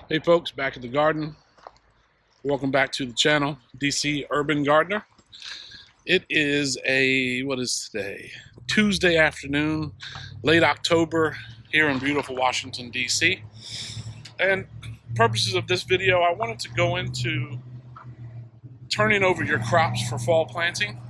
Hey folks, back at the garden. Welcome back to the channel, DC Urban Gardener. It is what is today? Tuesday afternoon, late October here in beautiful Washington, DC. And purposes of this video, I wanted to go into turning over your crops for fall planting.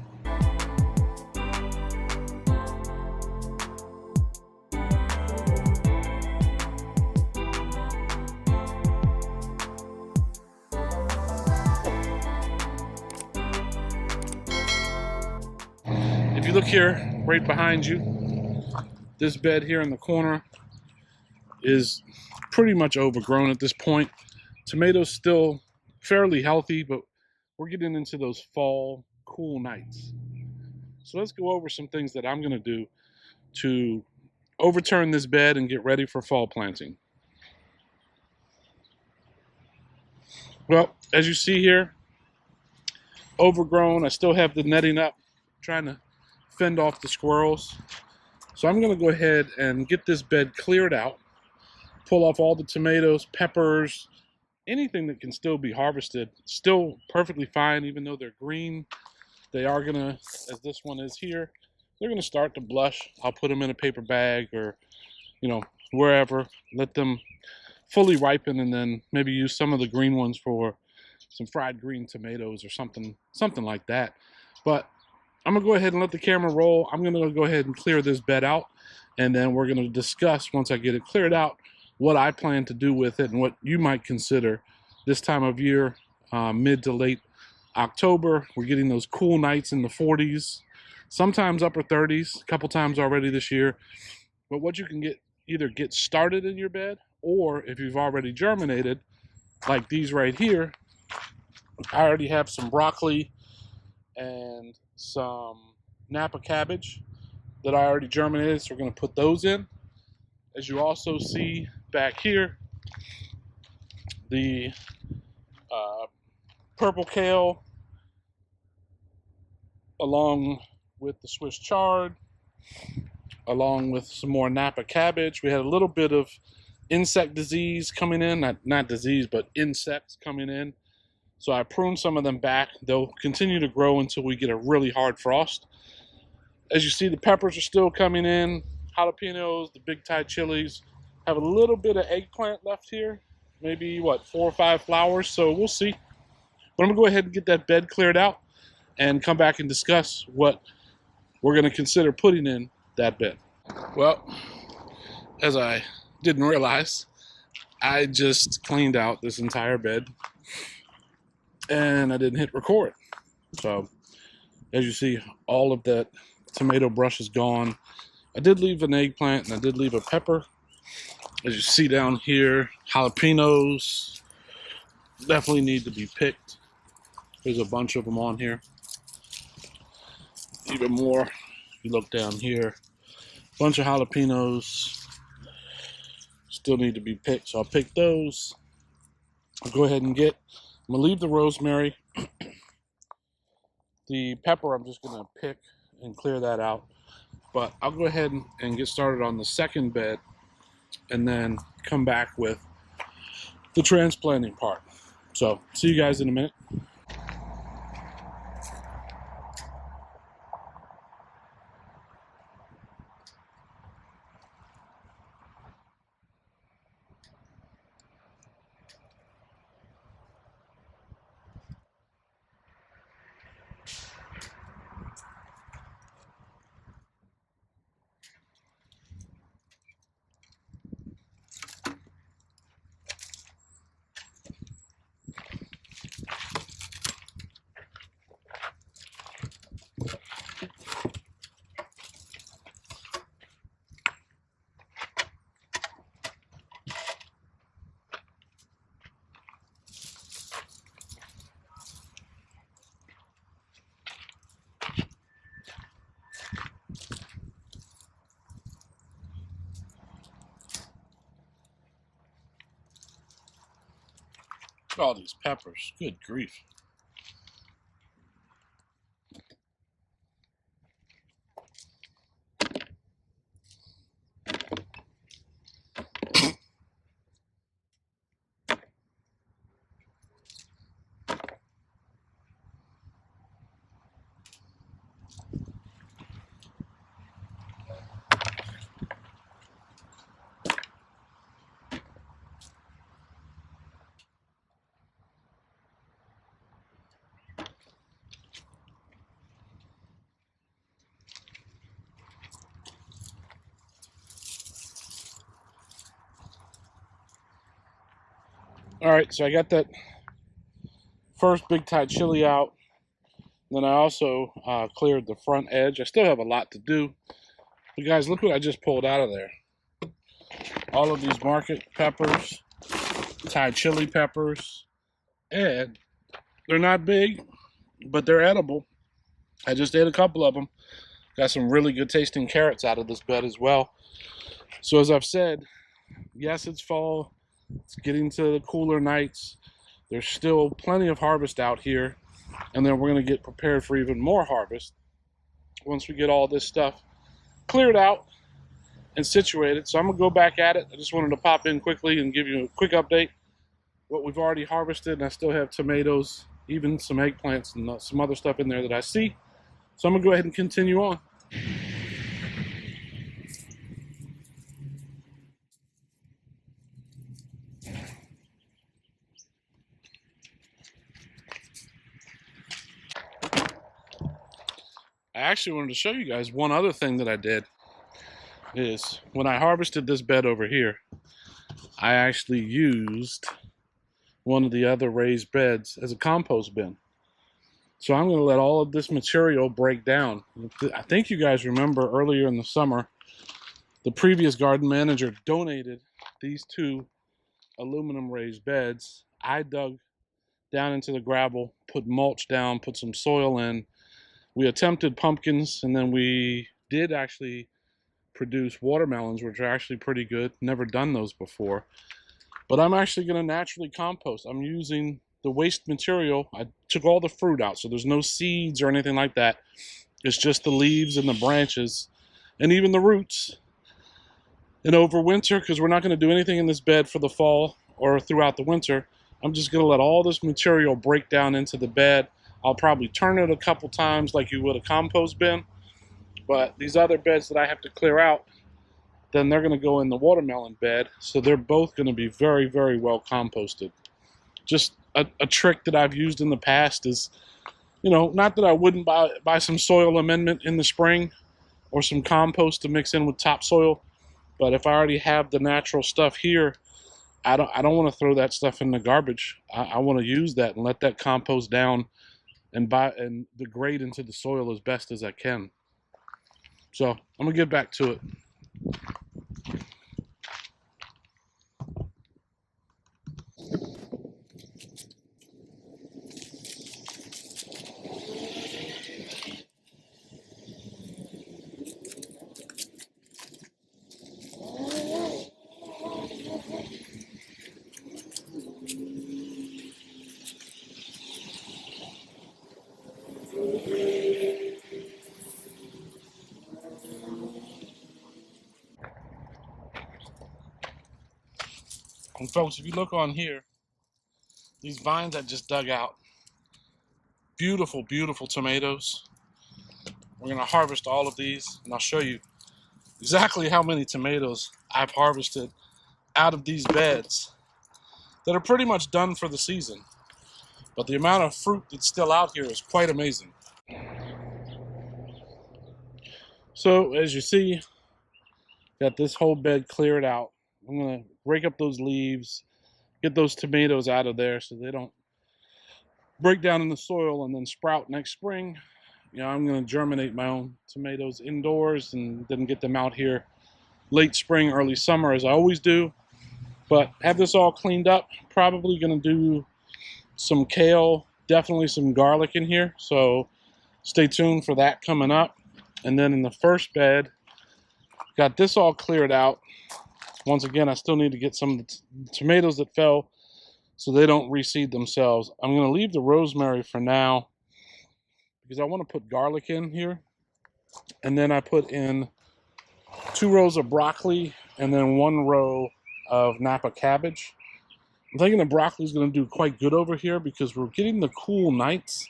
If you look here, right behind you, this bed here in the corner is pretty much overgrown at this point. Tomatoes still fairly healthy, but we're getting into those fall cool nights. So let's go over some things that I'm going to do to overturn this bed and get ready for fall planting. Well, as you see here, overgrown. I still have the netting up, trying to fend off the squirrels. So I'm going to go ahead and get this bed cleared out, pull off all the tomatoes, peppers, anything that can still be harvested. Still perfectly fine, even though they're green. They are going to, as this one is here, they're going to start to blush. I'll put them in a paper bag or, wherever. Let them fully ripen and then maybe use some of the green ones for some fried green tomatoes or something like that. But I'm going to go ahead and let the camera roll. I'm going to go ahead and clear this bed out, and then we're going to discuss, once I get it cleared out, what I plan to do with it and what you might consider this time of year, mid to late October. We're getting those cool nights in the 40s, sometimes upper 30s, a couple times already this year. But what you can either get started in your bed, or if you've already germinated, like these right here, I already have some broccoli and some Napa cabbage that I already germinated, so we're going to put those in. As you also see back here, the purple kale along with the Swiss chard, along with some more Napa cabbage. We had a little bit of insect disease coming in, not disease, but insects coming in. So I pruned some of them back. They'll continue to grow until we get a really hard frost. As you see, the peppers are still coming in, jalapenos, the big Thai chilies. Have a little bit of eggplant left here, maybe 4 or 5 flowers, so we'll see. But I'm gonna go ahead and get that bed cleared out and come back and discuss what we're gonna consider putting in that bed. Well, as I didn't realize, I just cleaned out this entire bed and I didn't hit record. So as you see, all of that tomato brush is gone. I did leave an eggplant and I did leave a pepper. As you see down here, jalapenos definitely need to be picked. There's a bunch of them on here. Even more, if you look down here, a bunch of jalapenos still need to be picked, so I'll pick those. I'll go ahead and I'm gonna leave the rosemary. The pepper I'm just gonna pick and clear that out. But I'll go ahead and get started on the second bed and then come back with the transplanting part. So see you guys in a minute. Look at all these peppers. Good grief. All right, so I got that first big Thai chili out. Then I also cleared the front edge. I still have a lot to do. But guys, look what I just pulled out of there. All of these market peppers, Thai chili peppers, and they're not big, but they're edible. I just ate a couple of them. Got some really good tasting carrots out of this bed as well. So as I've said, yes, it's fall. It's getting to the cooler nights. There's still plenty of harvest out here. And then we're going to get prepared for even more harvest once we get all this stuff cleared out and situated. So I'm going to go back at it. I just wanted to pop in quickly and give you a quick update. What we've already harvested, and I still have tomatoes, even some eggplants and some other stuff in there that I see. So I'm going to go ahead and continue on. I actually wanted to show you guys one other thing that I did is when I harvested this bed over here, I actually used one of the other raised beds as a compost bin. So I'm going to let all of this material break down. I think you guys remember earlier in the summer, the previous garden manager donated these two aluminum raised beds. I dug down into the gravel, put mulch down, put some soil in. We attempted pumpkins, and then we did actually produce watermelons, which are actually pretty good. Never done those before. But I'm actually going to naturally compost. I'm using the waste material. I took all the fruit out, so there's no seeds or anything like that. It's just the leaves and the branches and even the roots. And over winter, because we're not going to do anything in this bed for the fall or throughout the winter, I'm just going to let all this material break down into the bed. I'll probably turn it a couple times like you would a compost bin. But these other beds that I have to clear out, then they're going to go in the watermelon bed. So they're both going to be very, very well composted. Just a trick that I've used in the past is, not that I wouldn't buy some soil amendment in the spring or some compost to mix in with topsoil, but if I already have the natural stuff here, I don't want to throw that stuff in the garbage. I want to use that and let that compost down and degrade into the soil as best as I can. So I'm gonna get back to it. And folks, if you look on here, these vines I just dug out, beautiful, beautiful tomatoes. We're gonna harvest all of these, and I'll show you exactly how many tomatoes I've harvested out of these beds that are pretty much done for the season. But the amount of fruit that's still out here is quite amazing. So as you see, got this whole bed cleared out. I'm gonna rake up those leaves, get those tomatoes out of there so they don't break down in the soil and then sprout next spring. I'm gonna germinate my own tomatoes indoors and then get them out here late spring, early summer as I always do. But have this all cleaned up. Probably gonna do some kale, definitely some garlic in here. So stay tuned for that coming up. And then in the first bed, got this all cleared out. Once again, I still need to get some of the tomatoes that fell so they don't reseed themselves. I'm going to leave the rosemary for now because I want to put garlic in here. And then I put in 2 rows of broccoli and then 1 row of Napa cabbage. I'm thinking the broccoli is going to do quite good over here because we're getting the cool nights,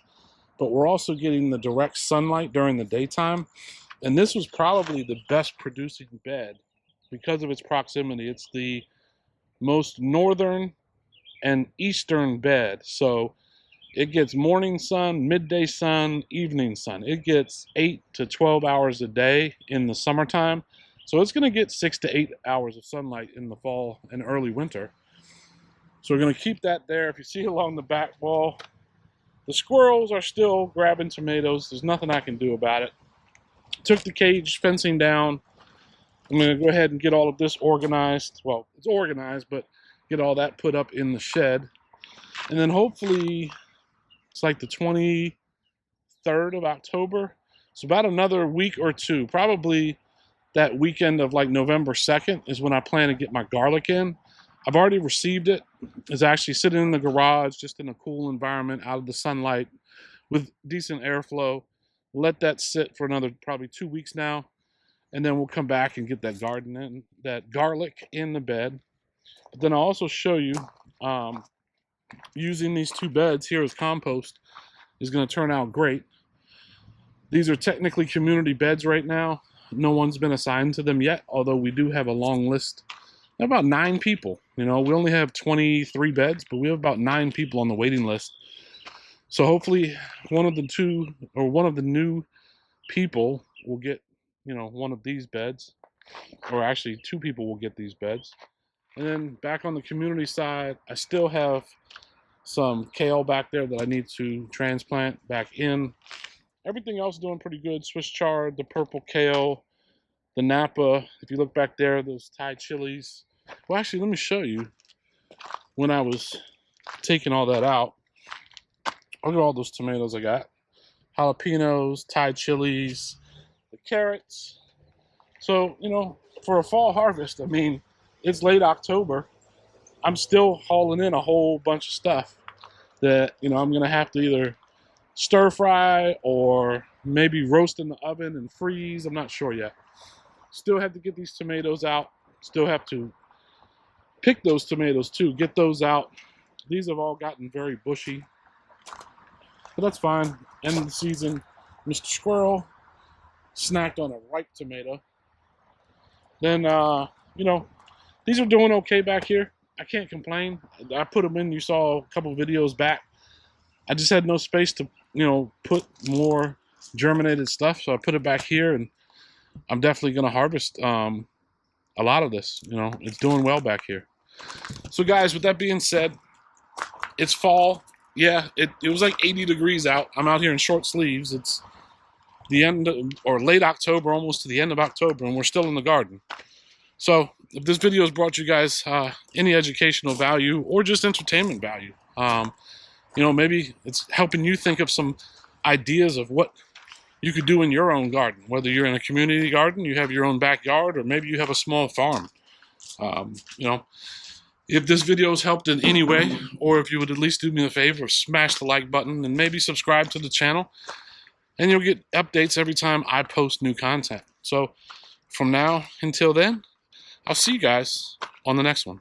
but we're also getting the direct sunlight during the daytime. And this was probably the best producing bed because of its proximity. It's the most northern and eastern bed. So it gets morning sun, midday sun, evening sun. It gets 8 to 12 hours a day in the summertime. So it's going to get 6 to 8 hours of sunlight in the fall and early winter. So we're going to keep that there. If you see along the back wall, the squirrels are still grabbing tomatoes. There's nothing I can do about it. Took the cage fencing down. I'm going to go ahead and get all of this organized. Well, it's organized, but get all that put up in the shed. And then hopefully it's like the 23rd of October. So about another week or two, probably that weekend of like November 2nd is when I plan to get my garlic in. I've already received it. It's actually sitting in the garage, just in a cool environment, out of the sunlight with decent airflow. Let that sit for another probably 2 weeks now. And then we'll come back and get that garlic in the bed. But then I'll also show you using these 2 beds here as compost is going to turn out great. These are technically community beds right now. No one's been assigned to them yet, although we do have a long list. About 9 people. You know, we only have 23 beds, but we have about 9 people on the waiting list. So hopefully one of the new people will get, you know, one of these beds, or actually 2 people will get these beds. And then back on the community side, I still have some kale back there that I need to transplant back in. Everything else doing pretty good. Swiss chard, the purple kale, the Napa. If you look back there, those Thai chilies. Well, actually, let me show you when I was taking all that out. Look at all those tomatoes I got. Jalapenos, Thai chilies, the carrots. So, you know, for a fall harvest, I mean, it's late October. I'm still hauling in a whole bunch of stuff that, you know, I'm going to have to either stir fry or maybe roast in the oven and freeze. I'm not sure yet. Still have to get these tomatoes out. Still have to pick those tomatoes too, get those out. These have all gotten very bushy, but that's fine. End of the season. Mr. Squirrel snacked on a ripe tomato. Then, you know, these are doing okay back here. I can't complain. I put them in. You saw a couple videos back. I just had no space to, you know, put more germinated stuff, so I put it back here, and I'm definitely going to harvest a lot of this. You know, it's doing well back here. So guys, with that being said, it's fall. Yeah, it was like 80 degrees out. I'm out here in short sleeves. It's the end or late October, almost to the end of October, and we're still in the garden. So if this video has brought you guys any educational value or just entertainment value, you know, maybe it's helping you think of some ideas of what you could do in your own garden, whether you're in a community garden, you have your own backyard, or maybe you have a small farm. You know, if this video has helped in any way, or if you would at least do me a favor, smash the like button and maybe subscribe to the channel, and you'll get updates every time I post new content. So from now until then, I'll see you guys on the next one.